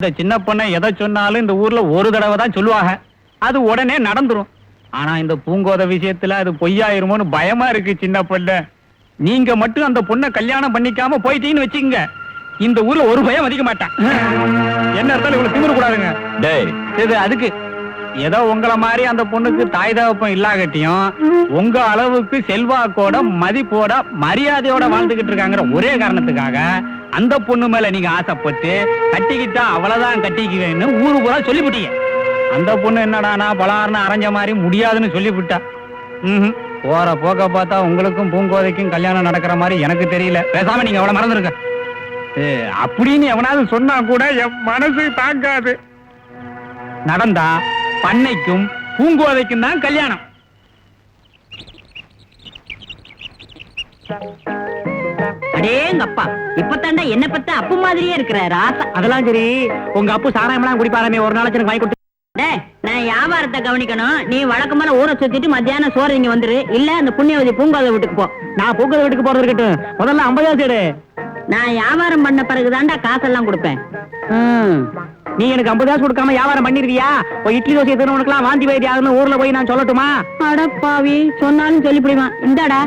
இந்த சின்ன பொண்ணை எதை சொன்னாலும் இந்த ஊர்ல ஒரு தடவை தான் சொல்லுவாங்க, அது உடனே நடந்துரும். ஆனா இந்த பூங்கோத விஷயத்துல அது பொய்யாயிருமோன்னு பயமா இருக்கு. சின்ன பொண்ணு, நீங்க மட்டும் அந்த பொண்ணை கல்யாணம் பண்ணிக்காம போயிட்டீங்கன்னு வச்சுக்கங்க, இந்த ஊர்ல ஒரு பயம் அதிக மாட்டான். என்ன இருந்தாலும் இவ்வளவு திமிர கூடாதுங்க. டேய், இது அதுக்கு ஏதோ உங்களை மாதிரி அந்த பொண்ணுக்கு தாய் தகப்பம் இல்லாகட்டியும் உங்க அளவுக்கு செல்வாக்கோட மதிப்போட மரியாதையோட வாழ்ந்துகிட்டு இருக்காங்கிற ஒரே காரணத்துக்காக அந்த பொண்ணு மேல நீங்க ஆசைப்பட்டு கட்டிக்கிட்டா அவ்வளவுதான் கட்டிக்குவேன்னு ஊரு பூரா சொல்லிவிட்டீங்க. அந்த பொண்ணு என்னடானா பலார்னு அரைஞ்ச மாதிரி முடியாதுன்னு சொல்லிவிட்டா. போற போக்க பார்த்தா உங்களுக்கும் பூங்கோதைக்கும் கல்யாணம் நடக்கிற மாதிரி எனக்கு தெரியல. பேசாம நீங்க அவளை மறந்துருங்க அப்படின்னு எவனாவது சொன்னா கூட என் மனசு தாங்காது. நடந்தா பண்ணைக்கும் பூங்கோதைக்கும் தான் கல்யாணம். அடேங்கப்பா, இப்பதாண்டா என்ன பத்த அப்பு மாதிரியே இருக்கிற ராசா. அதெல்லாம் சரி, உங்க அப்பு சாராயமெல்லாம் குடிப்பாராமே, ஒரு நாளைக்கு எனக்கு வாங்கி கொடுத்து. நான் வியாபாரத்தை கவனிக்கணும். நீ வழக்கமான ஊரை சுத்திட்டு மத்தியானம் சோறு இங்க வந்துரு, இல்ல அந்த புண்ணியவதி பூங்காத வீட்டுக்கு போ. நான் பூங்கோதை வீட்டுக்கு போறது இருக்கட்டும், முதல்ல 50 சேடு. நான் வியாபாரம் பண்ண பிறகுதான்டா காசெல்லாம் கொடுப்பேன். நீ எனக்கு 50 கொடுக்காம வியாபாரம் பண்ணிருவியா? இட்லி தோசை திருவனுக்குலாம் வாந்தி வைத்திய ஆகுன்னு ஊர்ல போய் நான் சொல்லட்டுமா? அடப்பாவி, சொன்னாலும் சொல்லிவிடுவான். இந்தாடா,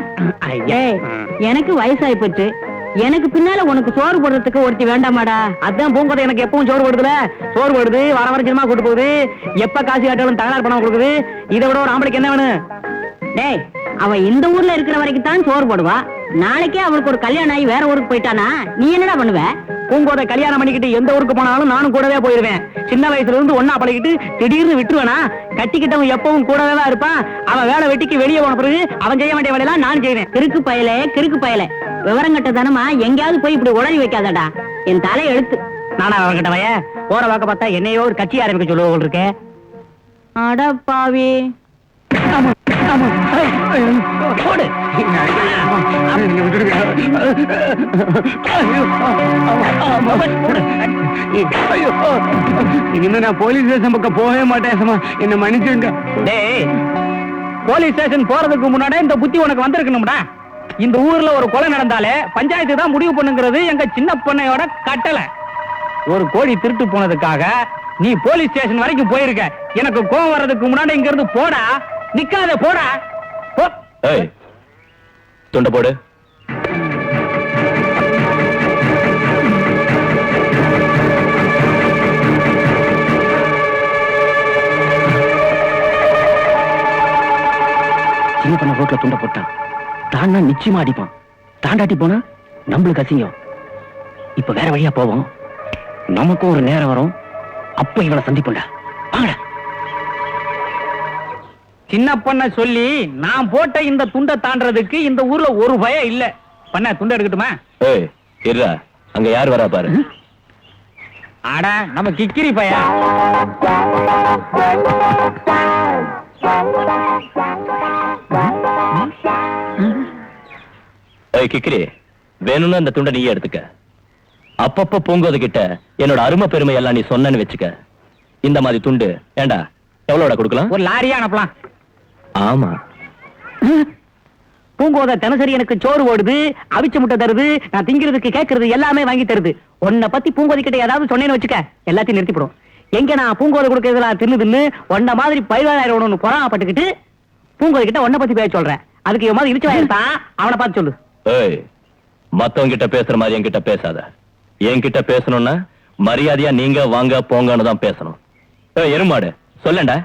எனக்கு வயசாயி போச்சு, எனக்கு பின்னால உனக்கு சோறு போடுறதுக்கு ஒருத்தி வேண்டாமாடா? அதான் பூங்கோதை எனக்கு எப்பவும் சோறு போடுதுல. சோறு போடுது, வர வர சினிமா கூட்டு போகுது, எப்ப காசு காட்டாலும் தகராறு பணம் கொடுக்குது. இதை விட ஒரு ஆம்பளைக்கு என்ன வேணும்? டேய், அவ இந்த ஊர்ல இருக்கிற வரைக்கும் தான் சோறு போடுவா. நாளைக்கே அவளுக்கு ஒரு கல்யாணம் ஆகி வேற ஊருக்கு போயிட்டானா நீ என்னடா பண்ணுவ? பூங்கோதை கல்யாணம் பண்ணிக்கிட்டு எந்த ஊருக்கு போனாலும் நானும் கூடவே போயிருவேன். சின்ன வயசுல இருந்து ஒன்னா பழகிட்டு திடீர்னு விட்டுருவேனா? கட்டிக்கிட்டவன் எப்பவும் கூடவே தான் இருப்பான். அவன் வேலை வெட்டிக்கு வெளியே போன பிறகு அவன் செய்ய வேண்டிய வேலையெல்லாம் நான் செய்வேன். கிறுக்கு பயலே விவரங்கட்ட தானமா எங்கேயாவது போய் இப்படி உளறி வைக்காதடா. என் தலை எழுத்து. நானா விவரங்கட்டவைய? போற வாக்க பார்த்தா என்னையோ ஒரு கட்சி ஆரம்பிக்க சொல்லுவோம் இருக்கே. அடப்பாவி, நான் போலீஸ் ஸ்டேஷன் பக்கம் போகவே மாட்டேன். என்ன மன்னிச்சுங்க. போலீஸ் ஸ்டேஷன் போறதுக்கு முன்னாடி இந்த புத்தி உனக்கு வந்திருக்கணும்டா. இந்த ஊர்ல ஒரு கொலை நடந்தாலே பஞ்சாயத்து தான் முடிவு பண்ணுங்கிறது எங்க சின்ன பொண்ணையோட கட்டளை. ஒரு கோழி திருட்டு போனதுக்காக நீ போலீஸ் ஸ்டேஷன் வரைக்கும் போயிருக்க. எனக்கு கோவம் வர்றதுக்கு முன்னாடி இங்க இருந்து போடா, நிக்காத, போடா. துண்ட போடு. சின்ன பண்ண ரோட்ல துண்ட போட்டான். தாண்டா நிச்சயமா அடிப்பான். தாண்டாட்டி போனா நம்மளுக்கு அசிங்கம். இப்ப வேற வழியா போவோம். நமக்கும் ஒரு நேரம் வரும், அப்ப இவனை சந்திப்போம்டா. வாங்கடா. சின்ன பொண்ண சொல்லி நான் போட்ட இந்த துண்டை தாண்டறதுக்கு இந்த ஊர்ல ஒரு பயம் இல்ல. பண்ண துண்டை எடுக்கட்டுமா? இருடா, அங்க யார் வரா பாரு. ஆட, நம்ம கிக்கிரி பையா. கிக்கிரி, வேணும்னு அந்த துண்டை நீயே எடுத்துக்க. அப்பப்ப பூங்கோது கிட்ட என்னோட அருமை பெருமை எல்லாம் நீ சொன்னு வச்சுக்க. இந்த மாதிரி துண்டு ஏண்டா எவ்வளோட கொடுக்கலாம்? ஒரு லாரியா அனுப்பலாம். ஆமா, பூங்கோதை தினசரி எனக்கு சோறு ஓடுது, அவிச்ச முட்டை தருது, நான் திங்கிறதுக்கு கேட்கறது எல்லாமே வாங்கி தருது. உன்னை பத்தி பூங்கோதை கிட்ட ஏதாவது சொன்னேன்னு வச்சுக்க, எல்லாத்தையும் நிறுத்திப்படும். எங்க நான் பூங்கோதை கொடுக்கறதுலாம் தின்னு ஒன்ன மாதிரி பயிராயிரம்னு பொறாமப்பட்டுக்கிட்டு பூங்கோதை கிட்ட உன்னை பத்தி பேச சொல்றேன். அதுக்கு என் மாதிரி இடிச்சு வாயிருந்தான், அவனை பார்த்து சொல்லு. மத்தவங்க கிட்ட பேசுற மாதிரி என்கிட்ட பேசாத. என்கிட்ட பேசணும்னா மரியாதையா நீங்க வாங்க போங்கன்னு தான் பேசணும். எருமாடு சொல்லண்டா.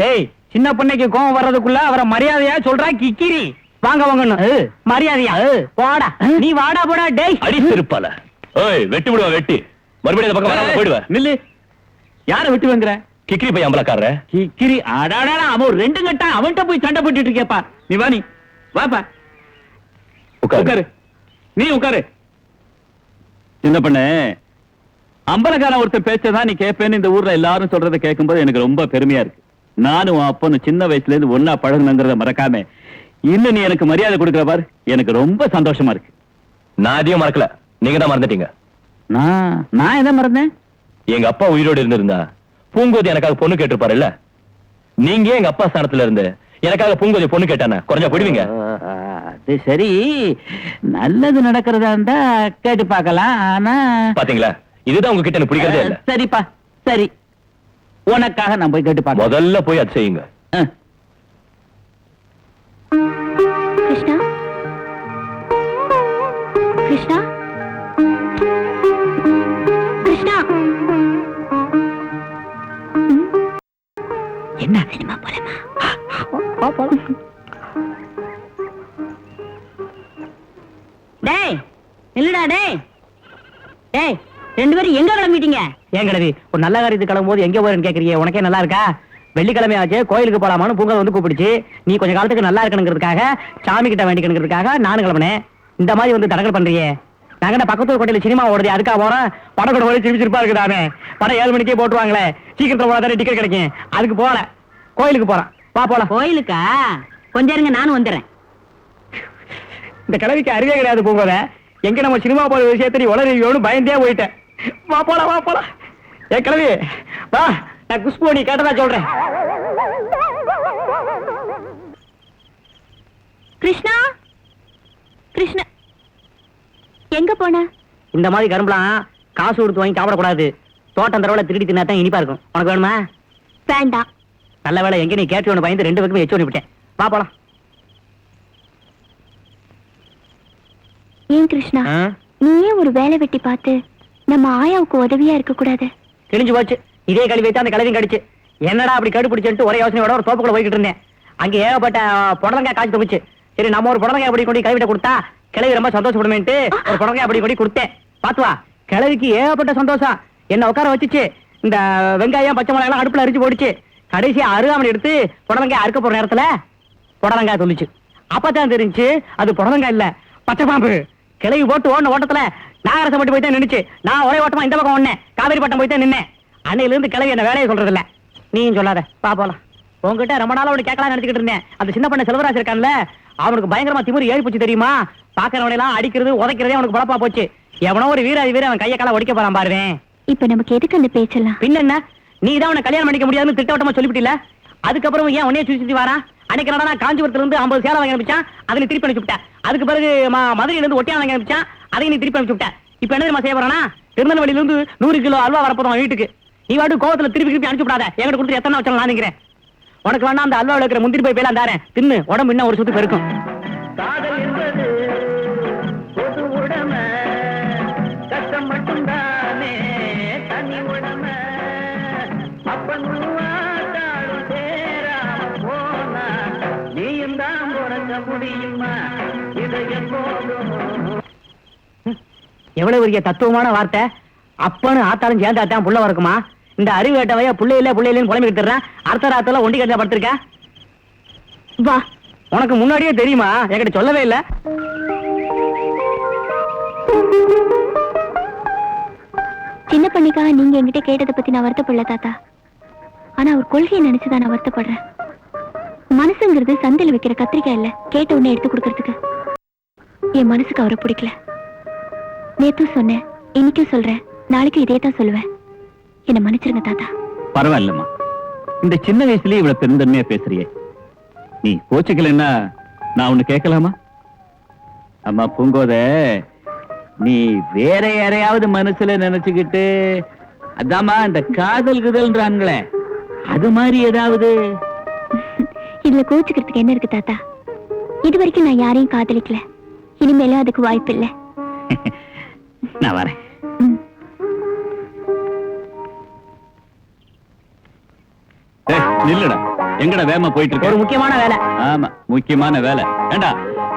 ஏய், சின்ன பொண்ணைக்கு கோவம் வர்றதுக்குள்ள அவரை மரியாதையா சொல்றா கிக்கிரி. வாங்க வாங்கன்னு மரியாதையா போடா. நீ வாடா போடா. டேய், அடி திருப்பால. வெட்டி விடுவா, வெட்டி மறுபடியும் இந்த பக்கம் வராம போயிடுவேன். நில்லு. யார வெட்டி வாங்குற? கிக்கிரி பையன் அம்பலக்காரர. கிக்கிரி அடாடா, அவன் ரெண்டு கட்டா அவன்கிட்ட போய் சண்டை போட்டுட்டு இருக்கேப்பா. நீ வா, நீ வாப்பா. உட்காரு, நீ உட்காரு. என்ன பண்ண? அம்பலக்காரன் ஒருத்தர் பேச்சதான் நீ கேட்பேன்னு இந்த ஊர்ல எல்லாரும் சொல்றதை கேட்கும்போது எனக்கு ரொம்ப பெருமையா இருக்கு. நானும் அப்பனும் சின்ன வயசுல இருந்து ஒன்னா பழகுனங்கிறத மறக்காம இன்னும் நீ எனக்கு மரியாதை கொடுக்கிற பாரு, எனக்கு ரொம்ப சந்தோஷமா இருக்கு. நான் அதையும் மறக்கல, நீங்க தான் மறந்துட்டீங்க. நான் எதை மறந்தேன்? எங்க அப்பா உயிரோடு இருந்திருந்தா பூங்கோதி எனக்காக பொண்ணு கேட்டிருப்பாருல்ல. நீங்க எங்க அப்பா ஸ்தானத்துல இருந்து எனக்காக பூங்கோதி பொண்ணு கேட்டானே குறைஞ்சா போயிடுவீங்க. அது சரி, நல்லது நடக்கிறதா இருந்தா கேட்டு பார்க்கலாம். ஆனா பாத்தீங்களா, இதுதான் உங்ககிட்ட எனக்கு பிடிக்கிறதே இல்ல. சரிப்பா, சரி, உனக்காக நான் போய் கேட்டு பார்க்க. முதல்ல போய் அது செய்யுங்க. கிருஷ்ணா கிருஷ்ணா கிருஷ்ணா என்ன சினிமா போலாமா? டேய் நில்லுடா டேய். டேய், ரெண்டு பேரும் எங்க கிளம்பிட்டீங்க? ஏன் கிழவி, ஒரு நல்ல காரியத்துக்கு கிளம்பும் போது எங்க போறேன்னு கேக்குறீங்க? உனக்கே நல்லா இருக்கா? வெள்ளிக்கிழமை ஆச்சு, கோயிலுக்கு போலாமான்னு பூங்கா வந்து கூப்பிடுச்சு. நீ கொஞ்ச காலத்துக்கு நல்லா இருக்கணுங்கிறதுக்காக, சாமி கிட்ட வேண்டிக்கணுங்கிறதுக்காக நானும் கிளம்பினேன். இந்த மாதிரி வந்து தடங்கல் பண்றியே. நாங்க பக்கத்து கோட்டையில சினிமா ஓடுது, அதுக்காக போறோம். படம் கூட போய் சிரிப்பா இருக்குதானே. படம் 7 மணிக்கே போட்டுவாங்களே, சீக்கிரத்துல போனா தானே டிக்கெட் கிடைக்கும். அதுக்கு போல கோயிலுக்கு போறோம். வா போலாம். கோயிலுக்கா? கொஞ்சம் இருங்க, நானும் வந்துடுறேன். இந்த கிழவிக்கு அறிவே கிடையாது பூங்கோத. எங்க நம்ம சினிமா போற விஷயத்தை நீ உளறியோன்னு பயந்தே போயிட்டேன். வா போலாம், வா போலாம். ஏ கிழவி வா, நான் குஷ்பு நீ கேட்டதா சொல்றேன். கிருஷ்ணா கிருஷ்ணா எங்க போன? இந்த மாதிரி கரும்புலாம் காசு கொடுத்து வாங்கி சாப்பிடக்கூடாது. தோட்டம் தரவுல திருடி தின்னா தான் இனிப்பா இருக்கும். உனக்கு வேணுமா? வேண்டாம். நல்ல வேலை, எங்க நீ கேட்டு ஒன்று பயந்து 2 பக்கமும் எச்சு விட்டேன். வா போலாம். ஏன் கிருஷ்ணா, நீயே ஒரு வேலை வெட்டி பார்த்து நம்ம ஆயாவுக்கு உதவியா இருக்க கூடாது? கிழிஞ்சு போச்சு. இதே கழுவி வச்சு அந்த கழுவியும் கடிச்சு. என்னடா அப்படி கடுப்பிடிச்சுட்டு ஒரே யோசனையோட ஒரு தோப்புக்குள்ள போய்கிட்டு இருந்தேன். அங்க ஏகப்பட்ட புடலங்காய் காய்ச்சி தப்பிச்சு. சரி, நம்ம ஒரு புடலங்காய் அப்படி கொண்டு கழுவிட்ட கொடுத்தா கிழவி ரொம்ப சந்தோஷப்படுமேன்ட்டு ஒரு புடலங்காய் அப்படி கொண்டு கொடுத்தேன். பாத்துவா, கிழவிக்கு ஏகப்பட்ட சந்தோஷம். என்ன உட்கார வச்சுச்சு. இந்த வெங்காயம் பச்சை மிளகாய் எல்லாம் அடுப்புல அரிச்சு போடுச்சு. கடைசியா அருகாமணி எடுத்து புடலங்காய் அறுக்க போற நேரத்துல புடலங்காய் சொல்லிச்சு. அப்பதான் தெரிஞ்சு அது புடலங்காய் இல்ல, பச்சை பாம்பு. கிளவி போட்டு ஓடின ஓட்டத்துல நாகரசம் மட்டும் போய் தான் நின்னுச்சு. நான் ஒரே ஓட்டமா இந்த பக்கம் ஒண்ணேன், காவேரி பட்டம் போய் தான் நின்னேன். அன்னையில இருந்து கிளவி என்ன வேலையை சொல்றது இல்ல. நீயும் சொல்லாத, பா போலாம். உங்ககிட்ட ரொம்ப நாளா அவனுக்கு கேட்கலாம் நினைச்சுக்கிட்டு இருந்தேன். அந்த சின்ன பண்ண செல்வராஜ் இருக்கான்ல, அவனுக்கு பயங்கரமா திமிரு ஏறி போச்சு தெரியுமா? பாக்கிறவனை எல்லாம் அடிக்கிறது உதைக்கிறதே அவனுக்கு பழப்பா போச்சு. எவனோ ஒரு வீராதி வீரன் அவன் கையை கால ஒடிக்க போறான் பாருவேன். இப்ப நமக்கு எதுக்கு அந்த பேச்செல்லாம்? பின்ன என்ன, நீ தான் அவனை கல்யாணம் பண்ணிக்க முடியாதுன்னு திட்டவட்டமா சொல்லிவிட்டில. அதுக்கப்புறம் ஏன் உன்னைய சுத்தி வரான்? அன்னைக்கு என்னடா காஞ்சிபுரத்துல இருந்து 50 சேலை வாங்கி அனுப்பிச்சான், அதை நீ திருப்பி அனுப்பிச்சு விட்ட. அதுக்கு பிறகு மதுரையில இருந்து ஒட்டியா வாங்கி அனுப்பிச்சான், அதை நீ திருப்பி அனுப்பிச்சு விட்ட. இப்ப என்ன செய்ய போறானா? திருநெல்வேலியில இருந்து 100 கிலோ அல்வா வரப்போதும் வீட்டுக்கு. நீ வாட்டு கோவத்துல திருப்பி அனுப்பிச்சு விடாத. என்கிட்ட கொடுத்து எத்தனை வச்சாலும் நான் நினைக்கிறேன். உனக்கு வேணா அந்த அல்வாவில் இருக்கிற முந்திரி போய் பேலாம் தாரேன், தின்னு உடம்பு இன்னும் ஒரு சுத்து பெருக்கும். காதல் என்பது பொது உடமை, கஷ்டம் மட்டும்தானே தனி உடமை. அப்பனும் ஆட்டாளும் சேராம போனா நீயும் தான் உறங்க முடியுமா? இதை எப்போதும். எவ்வளவு பெரிய தத்துவமான வார்த்தை. அப்பனு ஆத்தாலும் சேர்ந்தாத்தான் புள்ள வரக்குமா? இந்த அறிவு கேட்டவைய புள்ளையில புலம்பி எடுத்துறேன். அடுத்த ராத்திர ஒண்டி கட்டில படுத்திருக்க. வா, உனக்கு முன்னாடியே தெரியுமா? என்கிட்ட சொல்லவே இல்ல. சின்ன பண்ணிக்காக நீங்க என்கிட்ட கேட்டதை பத்தி நான் வருத்தப்படல தாத்தா. ஆனா அவர் கொள்கையை நினைச்சுதான் நான் வருத்தப்படுறேன். மனசுங்கிறது சந்தையில வைக்கிற கத்திரிக்காய் இல்ல, கேட்ட உடனே எடுத்து கொடுக்கறதுக்கு. என் மனசுக்கு அவரை பிடிக்கல. நேத்தும் சொன்னேன், இன்னைக்கும் சொல்றேன், நாளைக்கும் இதே தான் சொல்லுவேன். என்ன மன்னிச்சிருங்க தாத்தா. பரவாயில்லம்மா, இந்த சின்ன வயசுலயே இவ்வளவு பெருந்தன்மையா பேசுறியே. நீ கோச்சுக்கலன்னா நான் ஒண்ணு கேட்கலாமா? அம்மா பூங்கோத, நீ வேற யாரையாவது மனசுல நினைச்சுக்கிட்டு அதாம்மா இந்த காதல் குதல்ன்றாங்களே, அது மாதிரி ஏதாவது? இதுல கோச்சுக்கிறதுக்கு என்ன இருக்கு தாத்தா? இது வரைக்கும் நான் யாரையும் காதலிக்கல, இனிமேலும் அதுக்கு வாய்ப்பு இல்லை. நான் வரேன். நில்லுடா, எங்கடா வேகமா போயிட்டு இருக்க? ஒரு முக்கியமான வேலை. ஆமா, முக்கியமான வேலை. ஏண்டா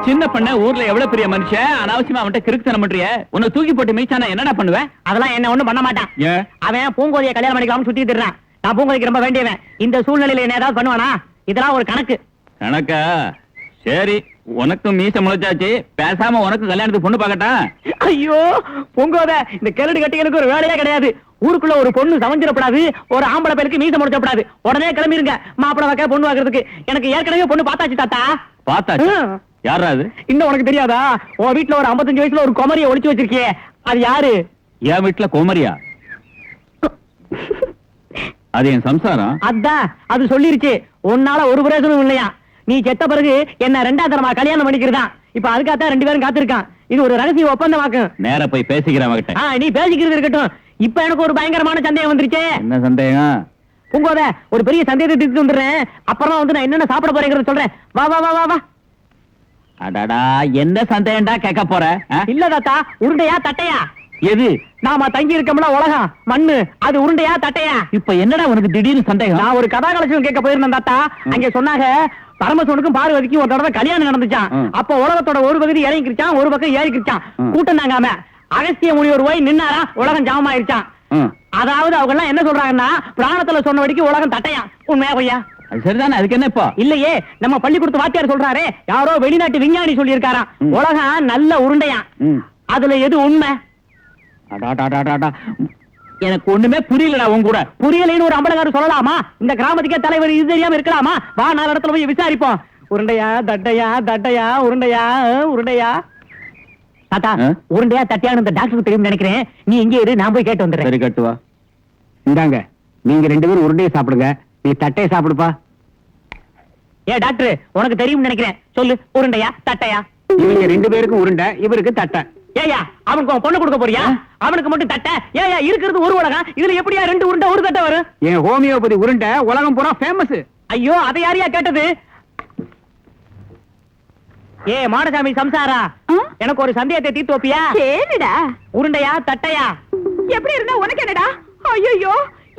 சின்ன பண்ண ஊர்ல எவ்வளவு பெரிய மனுஷன், அனாவசியமா அவன்கிட்ட கிறுக்குத்தனம் பண்றிய? உன்னை தூக்கி போட்டு மீச்சானா என்னடா பண்ணுவேன்? அதெல்லாம் என்ன ஒண்ணும் பண்ண மாட்டான். ஏன்? அவன் பூங்கோதைய கல்யாணம் பண்ணிக்கலாம்னு சுத்தி திடுறான். நான் பூங்கோதைக்கு ரொம்ப வேண்டியவன். இந்த சூழ்நிலையில என்ன ஏதாவது பண்ணுவானா? இதெல்லாம் ஒரு கணக்கு. கணக்கா? சரி, உனக்கும் மீச முளைச்சாச்சு, பேசாம உனக்கு கல்யாணத்துக்கு பொண்ணு பாக்கட்டா? ஐயோ பூங்கோத, இந்த கிழடு கட்டிகளுக்கு ஒரு வேலையே கிடையாது. ஊருக்குள்ள ஒரு பொண்ணு சமைஞ்சிடப்படாது, ஒரு ஆம்பளை பேருக்கு மீச முடிச்சப்படாது. உடனே கிளம்பிருங்க மாப்பிள வைக்க பொண்ணு வாக்குறதுக்கு. எனக்கு ஏற்கனவே பொண்ணு பார்த்தாச்சு தாத்தா. பார்த்தாச்சு? யாரா அது? இன்னும் உனக்கு தெரியாதா? உன் வீட்டுல ஒரு 55 வயசுல ஒரு குமரியை ஒளிச்சு வச்சிருக்கியே, அது யாரு? என் வீட்டுல கோமரியா? அது என் சம்சாரம். அதான் அது சொல்லிருச்சு. உன்னால ஒரு பிரயோஜனம் இல்லையா? நீ செத்த பிறகு என்ன 2ஆம் தரமா கல்யாணம் பண்ணிக்கிறதா. இப்ப அதுக்காகத்தான் 2 பேரும் காத்திருக்கான். இது ஒரு ரகசிய ஒப்பந்தமாக்கும். நேர போய் பேசிக்கிறேன் அவகிட்ட. நீ பேசிக்கிறது இருக்கட்டும். இப்ப எனக்கு ஒரு பயங்கரமான சந்தேகம் வந்துருச்சு. என்ன சந்தேகம்? பூங்கோத, ஒரு பெரிய சந்தேகத்தை தீர்த்து வந்துடுறேன். அப்புறம் வந்து நான் என்னென்ன சாப்பிட போறேங்கிறத சொல்றேன். வா வா வா வா வா. அடடா, என்ன சந்தேகம்டா கேட்க போற? இல்ல தாத்தா, உருண்டையா தட்டையா? எது? நாம தங்கி இருக்கோம்ல உலகம், மண்ணு, அது உருண்டையா தட்டையா? இப்ப என்னடா உனக்கு திடீர்னு சந்தேகம்? நான் ஒரு கதாகலட்சம் கேட்க போயிருந்தேன் தாத்தா. அங்க சொன்னாங்க பரமசிவனுக்கும் பார்வதிக்கும் ஒரு தடவை கல்யாணம் நடந்துச்சான். அப்ப உலகத்தோட ஒரு பகுதி இறங்கிருச்சான், ஒரு பக்கம் ஏறிக்கிருச்சான். கூட்டம் தாங்காம அகஸ்திய முனிவர் போய் நின்னாரா, உலகம் ஜாமமாயிருச்சான். அதாவது அவங்க எல்லாம் என்ன சொல்றாங்கன்னா, பிராணத்துல சொன்ன வரைக்கும் உலகம் தட்டையா. உண்மையா பொய்யா? அது சரிதானே, அதுக்கு என்ன இப்போ? இல்லையே, நம்ம பள்ளிக்கூடத்து வாத்தியார் சொல்றாரே, யாரோ வெளிநாட்டு விஞ்ஞானி சொல்லி இருக்காராம், உலகம் நல்ல உருண்டையா. அதுல எது உண்மை? அடாடாடாடாடா, எனக்கு ஒண்ணுமே புரியலடா உன் கூட. புரியலைன்னு ஒரு அம்பலகாரர் சொல்லலாமா? இந்த கிராமத்துக்கே தலைவர் இது தெரியாம இருக்கலாமா? வா, 4 இடத்துல போய் விசாரிப்போம். உருண்டையா தட்டையா, தட்டையா உருண்டையா, உருண்டையா. தாத்தா, உருண்டையா தட்டையான்னு இந்த டாக்டருக்கு தெரியும் நினைக்கிறேன். நீ இங்கே இரு, நான் போய் கேட்டு வந்துடுறேன். சரி, கட்டுவா. இந்தாங்க, நீங்க 2 பேரும் உருண்டையை சாப்பிடுங்க, நீ தட்டையை சாப்பிடுப்பா. ஏ டாக்டர், உனக்கு தெரியும் நினைக்கிறேன், சொல்லு, உருண்டையா தட்டையா? இவங்க 2 பேருக்கும் உருண்டை, இவருக்கு தட்டை. ஏயா, அவனுக்கு உன் பொண்ணு கொடுக்க போறியா? அவனுக்கு மட்டும் தட்டை? ஏயா, இருக்கிறது ஒரு உலகம், இதுல எப்படியா 2 உருண்டை ஒரு தட்டை வரும்? என் ஹோமியோபதி உருண்டை உலகம் பூரா ஃபேமஸ். ஐயோ, அதை யாரையா கேட்டது? ஏ மாடசாமி சம்சாரா, எனக்கு ஒரு சந்தேகத்தை தீர்த்து வைப்பியா? கேளுடா. உருண்டையா தட்டையா? எப்படி இருந்தா உனக்கு என்னடா? ஐயோ,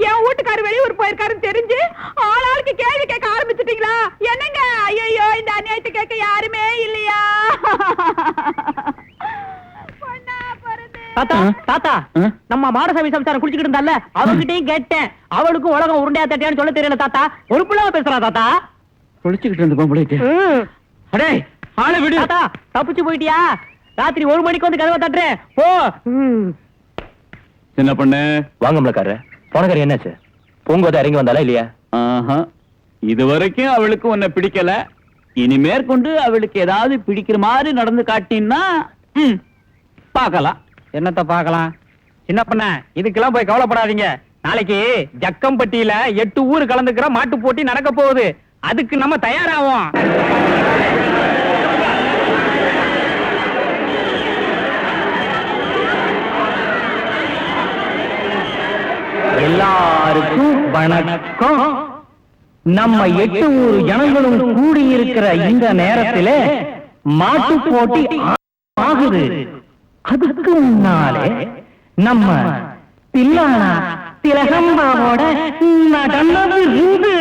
என் வீட்டுக்காரர் வெளியூர் போயிருக்காருன்னு தெரிஞ்சு ஆளாளுக்கு கேள்வி கேட்க ஆரம்பிச்சிட்டீங்களா? என்னங்க? ஐயோ, இந்த அநியாயத்தை கேட்க யாருமே இல்லையா? தாத்தா தாத்தா, நம்ம மாடசாமி சம்சாரம் குளிச்சுக்கிட்டு இருந்தால, அவகிட்டையும் கேட்டேன். அவளுக்கும் உலகம் உருண்டையா தட்டையான்னு சொல்ல தெரியல தாத்தா. ஒரு பிள்ளைவ பேசுறா தாத்தா. குளிச்சுக்கிட்டு இருந்த பொம்பளைக்கு. அடே, ஆளை விடு தாத்தா. தப்பிச்சு போயிட்டியா? ராத்திரி 1 மணிக்கு வந்து கதவை தட்டுறேன், போ. என்ன பண்ண? வாங்கம்லக்காரர், போனக்கார என்னாச்சு? பூங்கோதை இறங்கி வந்தாலா இல்லையா? இது வரைக்கும் அவளுக்கு உன்னை பிடிக்கல. இனி மேற்கொண்டு அவளுக்கு ஏதாவது பிடிக்கிற மாதிரி நடந்து காட்டினா பார்க்கலாம். என்னத்த பார்க்கலாம்? சின்ன பண்ண, இதுக்கெல்லாம் போய் கவலைப்படாதீங்க. நாளைக்கு ஜக்கம்பட்டியில 8 ஊர் கலந்துக்கிற மாட்டு போட்டி நடக்க போகுது. அதுக்கு நம்ம தயாராவோம். எல்லாருக்கும் வணக்கம். நம்ம 8 ஊர் ஜனங்களும் கூடியிருக்கிற இந்த நேரத்துல மாட்டு போட்டி ஆகுது. அதுக்கு முன்னாலே நம்ம தில்லானா திலகம்பாவோட நடனது இருந்து